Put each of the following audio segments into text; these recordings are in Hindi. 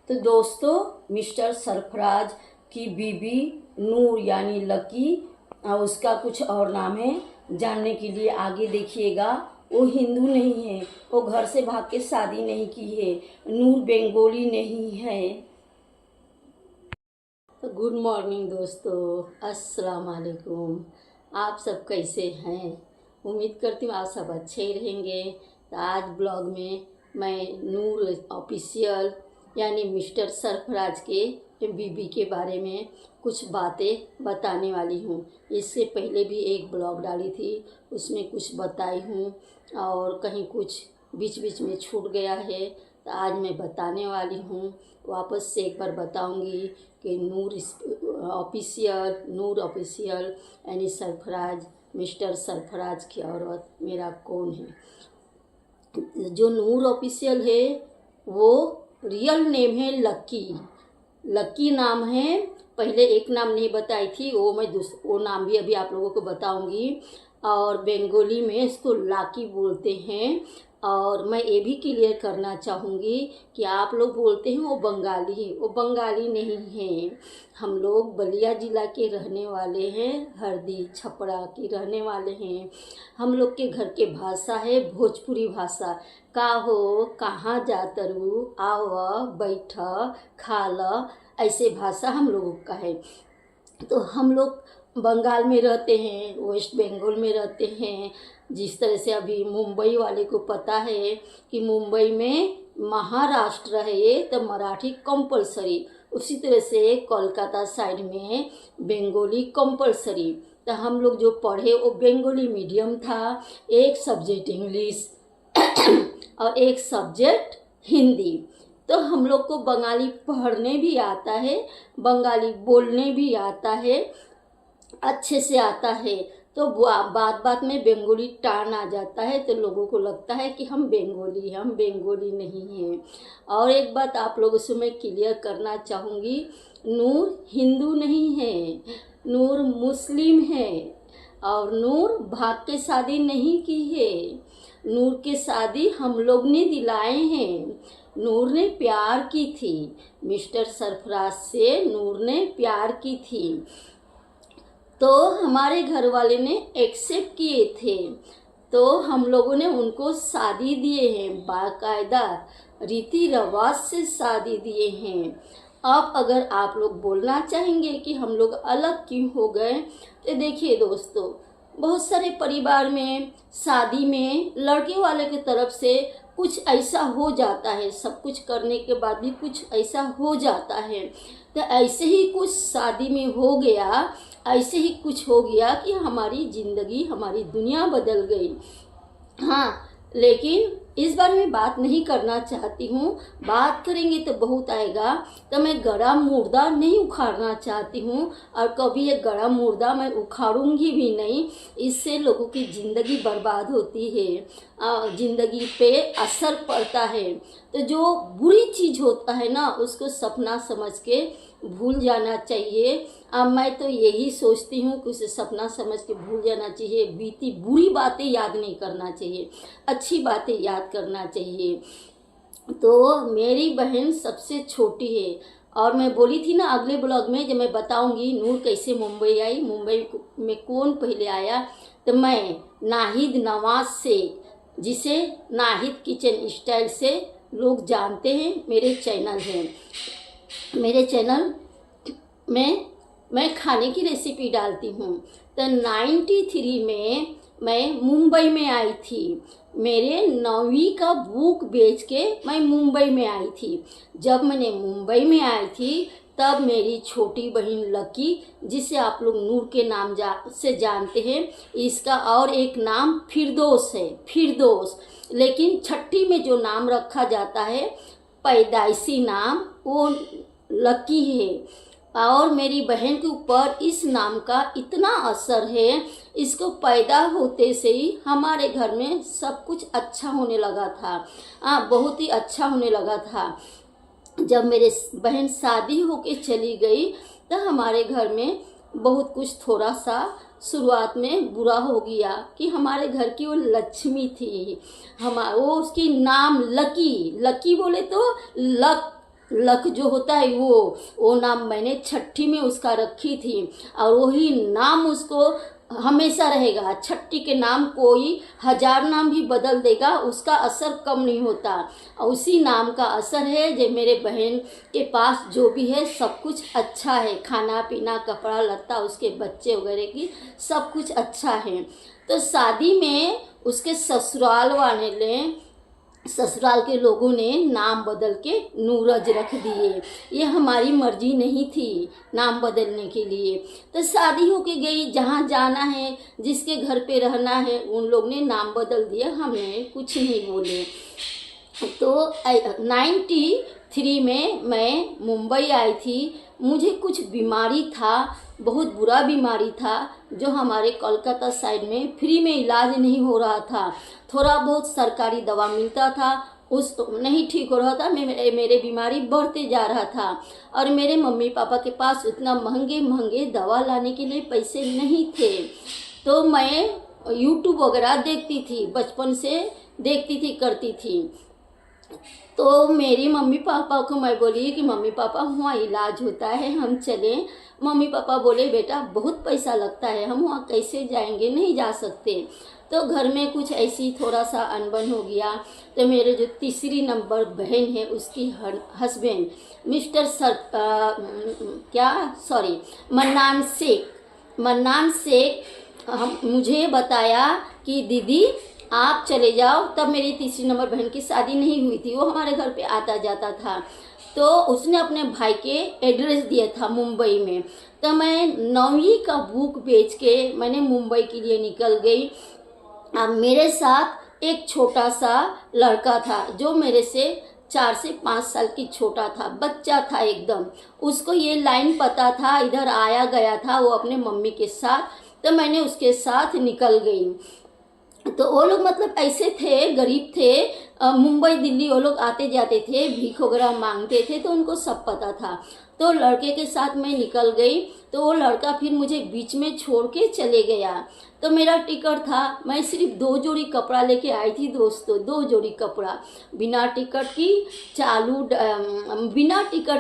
तो दोस्तों, मिस्टर सरफराज की बीबी नूर यानी लकी, उसका कुछ और नाम है, जानने के लिए आगे देखिएगा। वो हिंदू नहीं है, वो घर से भाग के शादी नहीं की है, नूर बंगाली नहीं है। तो गुड मॉर्निंग दोस्तों, अस्सलाम वालेकुम। आप सब कैसे हैं? उम्मीद करती हूँ आप सब अच्छे ही रहेंगे। तो आज ब्लॉग में मैं नूर ऑफिशियल यानी मिस्टर सरफराज के बीबी के बारे में कुछ बातें बताने वाली हूँ। इससे पहले भी एक ब्लॉग डाली थी, उसमें कुछ बताई हूँ और कहीं कुछ बीच बीच में छूट गया है, तो आज मैं बताने वाली हूँ। वापस से एक बार बताऊंगी कि नूर ऑफिशियल यानी सरफराज, मिस्टर सरफराज की औरत मेरा कौन है। जो नूर ऑफिशियल है वो रियल नेम है लकी नाम है। पहले एक नाम नहीं बताई थी, वो नाम भी अभी आप लोगों को बताऊंगी। और बंगाली में इसको लाकी बोलते हैं। और मैं ये भी क्लियर करना चाहूँगी कि आप लोग बोलते हैं वो बंगाली है, वो बंगाली नहीं है। हम लोग बलिया जिला के रहने वाले हैं, हरदी छपरा की रहने वाले हैं। हम लोग के घर के भाषा है भोजपुरी भाषा। का हो, कहाँ जातरू, आव, बैठ, खाल, ऐसे भाषा हम लोगों का है। तो हम लोग बंगाल में रहते हैं, वेस्ट बंगाल में रहते हैं। जिस तरह से अभी मुंबई वाले को पता है कि मुंबई में महाराष्ट्र है ये, तो मराठी कंपलसरी। उसी तरह से कोलकाता साइड में बंगाली कंपलसरी। तो हम लोग जो पढ़े वो बंगाली मीडियम था, एक सब्जेक्ट इंग्लिश और एक सब्जेक्ट हिंदी। तो हम लोग को बंगाली पढ़ने भी आता है, बंगाली बोलने भी आता है, अच्छे से आता है। तो बात बात में बंगाली टान आ जाता है, तो लोगों को लगता है कि हम बंगाली नहीं हैं। और एक बात आप लोगों से मैं क्लियर करना चाहूँगी, नूर हिंदू नहीं है, नूर मुस्लिम है। और नूर भाग के शादी नहीं की है, नूर के शादी हम लोग ने दिलाए हैं। नूर ने प्यार की थी, मिस्टर सरफराज से नूर ने प्यार की थी। तो हमारे घर वाले ने एक्सेप्ट किए थे, तो हम लोगों ने उनको शादी दिए हैं, बाकायदा रीति रिवाज से शादी दिए हैं। अब अगर आप लोग बोलना चाहेंगे कि हम लोग अलग क्यों हो गए, तो देखिए दोस्तों, बहुत सारे परिवार में शादी में लड़के वाले की तरफ से कुछ ऐसा हो जाता है, सब कुछ करने के बाद भी कुछ ऐसा हो जाता है। तो ऐसे ही कुछ शादी में हो गया, ऐसे ही कुछ हो गया कि हमारी ज़िंदगी, हमारी दुनिया बदल गई। हाँ, लेकिन इस बारे में बात नहीं करना चाहती हूँ। बात करेंगे तो बहुत आएगा, तो मैं गड़ा मुर्दा नहीं उखाड़ना चाहती हूँ, और कभी ये गड़ा मुर्दा मैं उखाड़ूंगी भी नहीं। इससे लोगों की ज़िंदगी बर्बाद होती है, ज़िंदगी पे असर पड़ता है। तो जो बुरी चीज़ होता है ना, उसको सपना समझ के भूल जाना चाहिए। अब मैं तो यही सोचती हूँ कि उसे सपना समझ के भूल जाना चाहिए। बीती बुरी बातें याद नहीं करना चाहिए, अच्छी बातें याद करना चाहिए। तो मेरी बहन सबसे छोटी है, और मैं बोली थी ना अगले ब्लॉग में जब मैं बताऊंगी नूर कैसे मुंबई आई, मुंबई में कौन पहले आया। तो मैं नाहिद नवाज से, जिसे नाहिद किचन स्टाइल से लोग जानते हैं, मेरे चैनल हैं, मेरे चैनल में मैं खाने की रेसिपी डालती हूँ। तो 93 में मैं मुंबई में आई थी, मेरे 9वीं का बुक बेच के मैं मुंबई में आई थी। जब मैंने मुंबई में आई थी तब मेरी छोटी बहन लकी, जिसे आप लोग नूर के नाम से जानते हैं, इसका और एक नाम फिरदौस है, फिरदौस। लेकिन छठी में जो नाम रखा जाता है, पैदाइशी नाम, वो लकी है। और मेरी बहन के ऊपर इस नाम का इतना असर है, इसको पैदा होते से ही हमारे घर में सब कुछ अच्छा होने लगा था, बहुत ही अच्छा होने लगा था। जब मेरे बहन शादी होके चली गई तो हमारे घर में बहुत कुछ थोड़ा सा शुरुआत में बुरा हो गया कि हमारे घर की वो लक्ष्मी थी, वो उसकी नाम लकी बोले तो लक जो होता है वो नाम मैंने छठी में उसका रखी थी, और वही नाम उसको हमेशा रहेगा। छठी के नाम कोई 1000 नाम भी बदल देगा, उसका असर कम नहीं होता। और उसी नाम का असर है जो मेरे बहन के पास जो भी है सब कुछ अच्छा है, खाना पीना कपड़ा लत्ता उसके बच्चे वगैरह की सब कुछ अच्छा है। तो शादी में उसके ससुराल के लोगों ने नाम बदल के नूरज रख दिए। ये हमारी मर्जी नहीं थी नाम बदलने के लिए। तो शादी होके गई, जहाँ जाना है जिसके घर पे रहना है उन लोग ने नाम बदल दिया, हमें कुछ नहीं बोले। तो 93 में मैं मुंबई आई थी। मुझे कुछ बीमारी था, बहुत बुरा बीमारी था, जो हमारे कोलकाता साइड में फ्री में इलाज नहीं हो रहा था। थोड़ा बहुत सरकारी दवा मिलता था, उस नहीं ठीक हो रहा था। मेरे बीमारी बढ़ते जा रहा था, और मेरे मम्मी पापा के पास उतना महंगे दवा लाने के लिए पैसे नहीं थे। तो मैं यूट्यूब वगैरह देखती थी, बचपन से देखती थी, करती थी। तो मेरी मम्मी पापा को मैं बोली कि मम्मी पापा वहाँ इलाज होता है, हम चलें। मम्मी पापा बोले बेटा बहुत पैसा लगता है, हम वहाँ कैसे जाएंगे, नहीं जा सकते। तो घर में कुछ ऐसी थोड़ा सा अनबन हो गया। तो मेरे जो तीसरी नंबर बहन है उसकी हस्बैंड मन्नान शेख मुझे बताया कि दीदी आप चले जाओ। तब मेरी तीसरी नंबर बहन की शादी नहीं हुई थी, वो हमारे घर पे आता जाता था। तो उसने अपने भाई के एड्रेस दिया था मुंबई में। तो मैं 9वीं का बुक बेच के मैंने मुंबई के लिए निकल गई। अब मेरे साथ एक छोटा सा लड़का था जो मेरे से 4 से 5 साल की छोटा था, बच्चा था एकदम। उसको ये लाइन पता था, इधर आया गया था वो अपने मम्मी के साथ। तो मैंने उसके साथ निकल गई। तो वो लोग मतलब ऐसे थे, गरीब थे, मुंबई दिल्ली वो लोग आते जाते थे, भीख वगैरह मांगते थे, तो उनको सब पता था। तो लड़के के साथ मैं निकल गई। तो वो लड़का फिर मुझे बीच में छोड़ के चले गया। तो मेरा टिकट था, मैं सिर्फ 2 जोड़ी कपड़ा लेके आई थी दोस्तों, 2 जोड़ी कपड़ा, बिना टिकट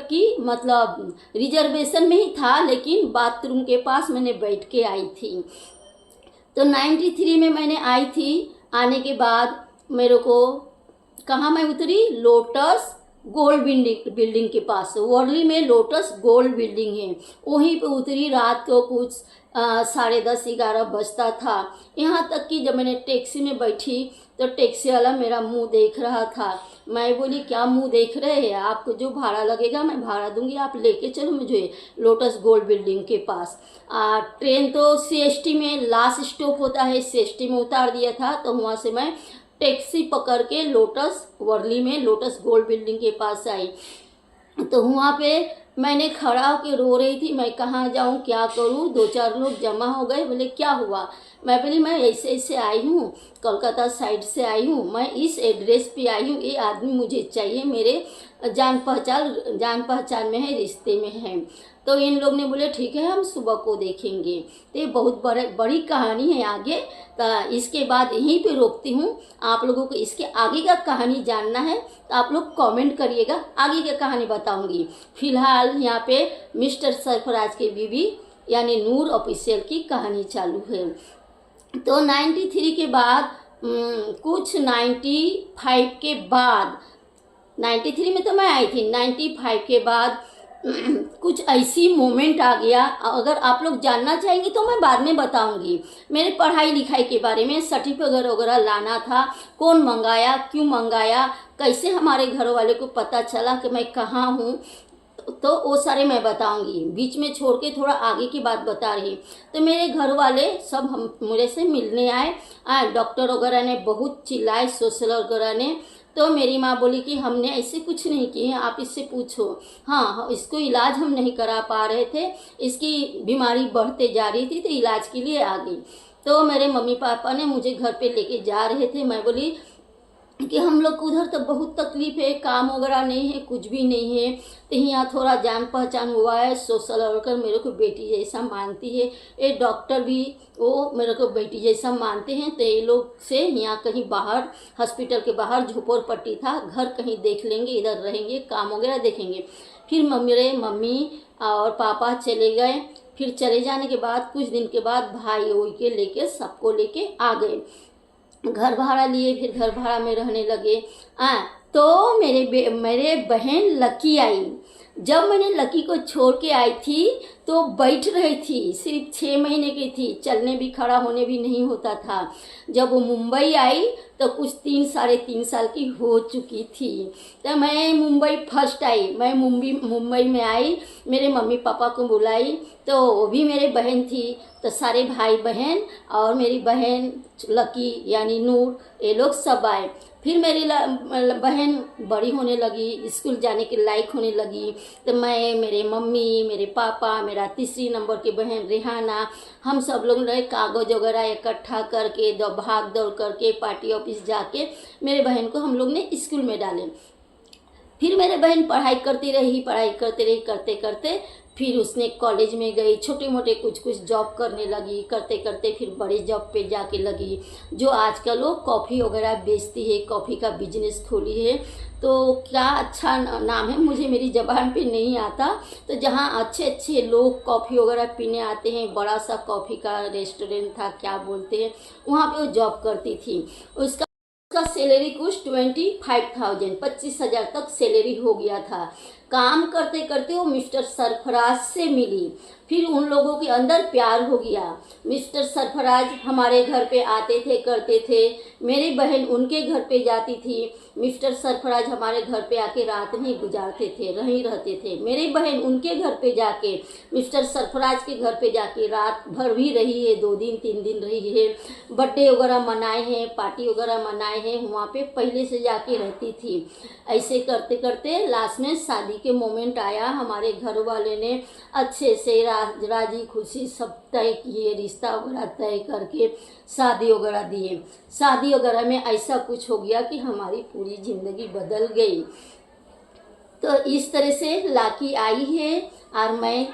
की मतलब रिजर्वेशन में ही था, लेकिन बाथरूम के पास मैंने बैठ के आई थी। तो 93 में मैंने आई थी। आने के बाद मेरे को कहाँ मैं उतरी, लोटस गोल्ड बिल्डिंग के पास, वर्ली में लोटस गोल्ड बिल्डिंग है, वहीं पे उतरी। रात को कुछ 10:30-11 बजता था। यहाँ तक कि जब मैंने टैक्सी में बैठी तो टैक्सी वाला मेरा मुंह देख रहा था। मैं बोली क्या मुंह देख रहे हैं, आपको जो भाड़ा लगेगा मैं भाड़ा दूंगी, आप लेके चलो मुझे लोटस गोल्ड बिल्डिंग के पास। ट्रेन तो CST में लास्ट स्टॉप होता है, CST में उतार दिया था। तो वहाँ से मैं टैक्सी पकड़ के लोटस वर्ली में लोटस गोल्ड बिल्डिंग के पास आई। तो वहाँ पे मैंने खड़ा होकर रो रही थी, मैं कहाँ जाऊँ क्या करूँ। 2-4 लोग जमा हो गए, बोले क्या हुआ। मैं बोली मैं ऐसे आई हूँ, कोलकाता साइड से आई हूँ, मैं इस एड्रेस पे आई हूँ, ये आदमी मुझे चाहिए, मेरे जान पहचान में है, रिश्ते में है। तो इन लोग ने बोले ठीक है हम सुबह को देखेंगे। तो ये बहुत बड़ी कहानी है आगे। तो इसके बाद यहीं पे रोकती हूँ। आप लोगों को इसके आगे का कहानी जानना है तो आप लोग कमेंट करिएगा, आगे की कहानी बताऊंगी। फिलहाल यहाँ पे मिस्टर सरफराज की बीवी यानी नूर ऑफिशियल की कहानी चालू है। तो 93 के बाद कुछ 95 के बाद, 93 में तो मैं आई थी, 95 के बाद कुछ ऐसी मोमेंट आ गया। अगर आप लोग जानना चाहेंगे तो मैं बाद में बताऊंगी। मेरे पढ़ाई लिखाई के बारे में, सर्टिफिकेट वगैरह लाना था, कौन मंगाया, क्यों मंगाया, कैसे हमारे घर वाले को पता चला कि मैं कहाँ हूँ, तो वो सारे मैं बताऊंगी। बीच में छोड़ के थोड़ा आगे की बात बता रही। तो मेरे घर वाले सब हम मेरे से मिलने आए। डॉक्टर वगैरह ने बहुत चिल्लाए, सोशल वगैरह ने। तो मेरी माँ बोली कि हमने ऐसे कुछ नहीं किए, आप इससे पूछो। हाँ, इसको इलाज हम नहीं करा पा रहे थे, इसकी बीमारी बढ़ते जा रही थी, तो इलाज के लिए आ गई। तो मेरे मम्मी पापा ने मुझे घर पे लेके जा रहे थे। मैं बोली कि हम लोग को उधर तो बहुत तकलीफ है, काम वगैरह नहीं है, कुछ भी नहीं है। तो यहाँ थोड़ा जान पहचान हुआ है, सोशल वर्कर मेरे को बेटी जैसा मानती है, ये डॉक्टर भी वो मेरे को बेटी जैसा मानते हैं। तो ये लोग से यहाँ कहीं बाहर, हॉस्पिटल के बाहर झोपड़पट्टी था, घर कहीं देख लेंगे, इधर रहेंगे, काम वगैरह देखेंगे। फिर मेरे मम्मी और पापा चले गए। फिर चले जाने के बाद कुछ दिन के बाद भाई वही के लेके सबको लेके आ गए, घर भाड़ा लिए, फिर घर भाड़ा में रहने लगे। तो मेरे बहन लकी आई। जब मैंने लकी को छोड़ के आई थी तो बैठ रही थी, सिर्फ 6 महीने की थी, चलने भी खड़ा होने भी नहीं होता था। जब वो मुंबई आई तो कुछ 3 साढ़े 3 साल की हो चुकी थी। तो मैं मुंबई फर्स्ट आई, मैं मुंबई में आई, मेरे मम्मी पापा को बुलाई, तो वो भी मेरे बहन थी। तो सारे भाई बहन और मेरी बहन लकी यानी नूर, ये लोग सब आए। फिर मेरी बहन बड़ी होने लगी, स्कूल जाने के लायक होने लगी। तो मैं, मेरे मम्मी, मेरे पापा, मेरा तीसरी नंबर की बहन रेहाना, हम सब लोग ने कागज़ वगैरह इकट्ठा करके भाग दौड़ करके पार्टी ऑफिस जाके मेरे बहन को हम लोग ने स्कूल में डाले। फिर मेरे बहन पढ़ाई करती रही, करते करते फिर उसने कॉलेज में गई, छोटे मोटे कुछ जॉब करने लगी, करते करते फिर बड़ी जॉब पे जाके लगी, जो आजकल वो कॉफ़ी वगैरह बेचती है, कॉफ़ी का बिजनेस खोली है। तो क्या अच्छा नाम है, मुझे मेरी ज़बान पे नहीं आता। तो जहाँ अच्छे अच्छे लोग कॉफ़ी वगैरह पीने आते हैं, बड़ा सा कॉफ़ी का रेस्टोरेंट था, क्या बोलते हैं, वहाँ पे वो जॉब करती थी। उसका सैलरी कुछ 25,000 25,000 तक सैलरी हो गया था। काम करते करते वो मिस्टर सरफराज से मिली, फिर उन लोगों के अंदर प्यार हो गया। मिस्टर सरफराज हमारे घर पे आते थे, करते थे, मेरी बहन उनके घर पे जाती थी। मिस्टर सरफराज हमारे घर पे आके रात नहीं गुजारते थे, रहीं रहते थे। मेरी बहन उनके घर पे जाके, मिस्टर सरफराज के घर पे जाके रात भर भी रही है, 2 दिन 3 दिन रही है। बर्थडे वगैरह मनाए हैं, पार्टी वगैरह मनाए हैं, वहाँ पे पहले से जाके रहती थी। ऐसे करते करते लास्ट में शादी के मोमेंट आया। हमारे घर वाले ने अच्छे से राजी खुशी सब तय किए, रिश्ता वगैरह तय करके शादी वगैरह दिए। शादी वगैरह में ऐसा कुछ हो गया कि हमारी पूरी ज़िंदगी बदल गई। तो इस तरह से लाकी आई है, और मैं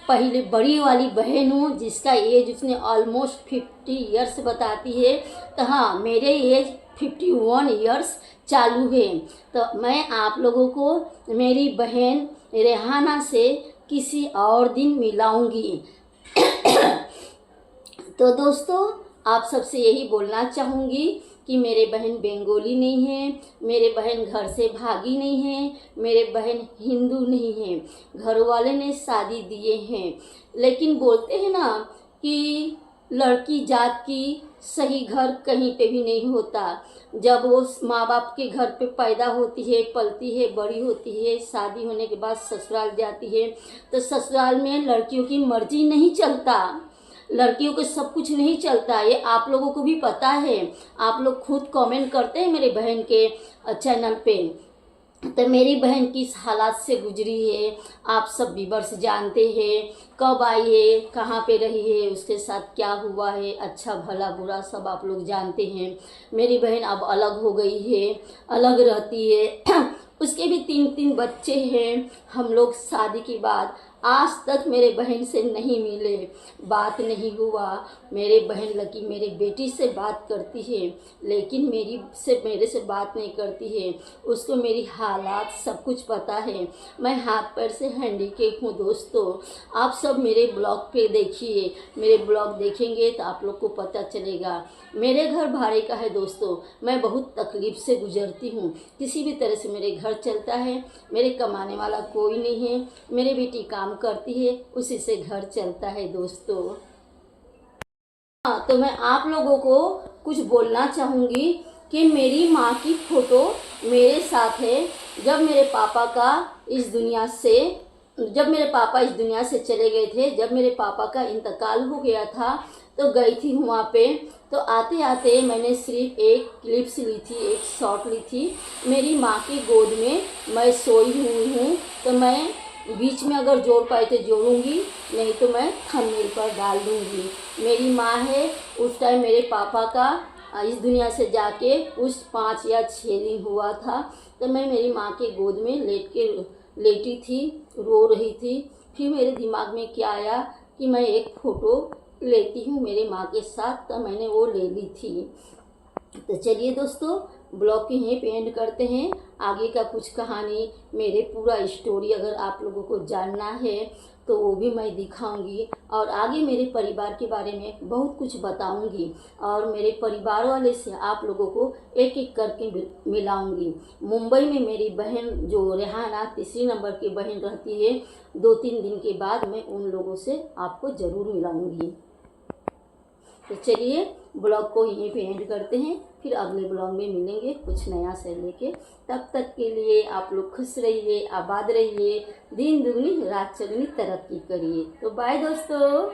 पहले बड़ी वाली बहन हूँ, जिसका एज उसने ऑलमोस्ट 50 ईयर्स बताती है। तो हाँ, मेरे एज 51 ईयर्स चालू है। तो मैं आप लोगों को मेरी बहन रेहाना से किसी और दिन मिलाऊंगी। तो दोस्तों, आप सबसे यही बोलना चाहूँगी कि मेरे बहन बंगाली नहीं है, मेरे बहन घर से भागी नहीं है, मेरे बहन हिंदू नहीं है, घर वाले ने शादी दिए हैं। लेकिन बोलते हैं ना कि लड़की जात की सही घर कहीं पे भी नहीं होता। जब वो माँ बाप के घर पे पैदा होती है, पलती है, बड़ी होती है, शादी होने के बाद ससुराल जाती है, तो ससुराल में लड़कियों की मर्जी नहीं चलता, लड़कियों को सब कुछ नहीं चलता। ये आप लोगों को भी पता है, आप लोग खुद कमेंट करते हैं मेरे बहन के चैनल पे। तो मेरी बहन किस हालात से गुजरी है आप सब व्यूअर्स जानते हैं, कब आई है, कहाँ पे रही है, उसके साथ क्या हुआ है, अच्छा भला बुरा सब आप लोग जानते हैं। मेरी बहन अब अलग हो गई है, अलग रहती है। उसके भी 3 बच्चे हैं। हम लोग शादी के बाद आज तक मेरे बहन से नहीं मिले, बात नहीं हुआ। मेरे बहन लकी मेरे बेटी से बात करती है, लेकिन मेरे से बात नहीं करती है। उसको मेरी हालात सब कुछ पता है। मैं हाथ पैर से हैंडीकैप हूँ दोस्तों। आप सब मेरे ब्लॉग पे देखिए, मेरे ब्लॉग देखेंगे तो आप लोग को पता चलेगा। मेरे घर भाड़े का है दोस्तों, मैं बहुत तकलीफ से गुजरती हूँ। किसी भी तरह से मेरे घर चलता है, मेरे कमाने वाला कोई नहीं है, मेरी बेटी काम करती है, उसी से घर चलता है दोस्तों। हाँ, तो मैं आप लोगों को कुछ बोलना चाहूँगी कि मेरी माँ की फ़ोटो मेरे साथ है। जब मेरे पापा इस दुनिया से चले गए थे, जब मेरे पापा का इंतकाल हो गया था, तो गई थी वहाँ पे। तो आते आते मैंने सिर्फ एक क्लिप्स ली थी, एक शॉट ली थी। मेरी माँ की गोद में मैं सोई हुई हूँ। तो मैं बीच में अगर जोड़ पाई तो जोड़ूंगी, नहीं तो मैं थंबनेल पर डाल दूंगी। मेरी माँ है, उस टाइम मेरे पापा का इस दुनिया से जाके उस 5 या 6 दिन हुआ था। तो मैं मेरी माँ के गोद में लेटी थी, रो रही थी। फिर मेरे दिमाग में क्या आया कि मैं एक फ़ोटो लेती हूँ मेरे माँ के साथ, तो मैंने वो ले ली थी। तो चलिए दोस्तों, ब्लॉग को यहीं पे एंड करते हैं। आगे का कुछ कहानी, मेरे पूरा स्टोरी अगर आप लोगों को जानना है तो वो भी मैं दिखाऊंगी, और आगे मेरे परिवार के बारे में बहुत कुछ बताऊंगी, और मेरे परिवार वाले से आप लोगों को एक एक करके मिलाऊंगी। मुंबई में मेरी बहन जो रेहाना 3 नंबर की बहन रहती है, 2-3 दिन के बाद मैं उन लोगों से आपको ज़रूर मिलाऊंगी। तो चलिए ब्लॉग को यहीं पे एंड करते हैं, फिर अगले ब्लॉग में मिलेंगे कुछ नया से लेके। तब तक के लिए आप लोग खुश रहिए, आबाद रहिए, दिन दुगनी रात चौगुनी तरक्की करिए। तो बाय दोस्तों।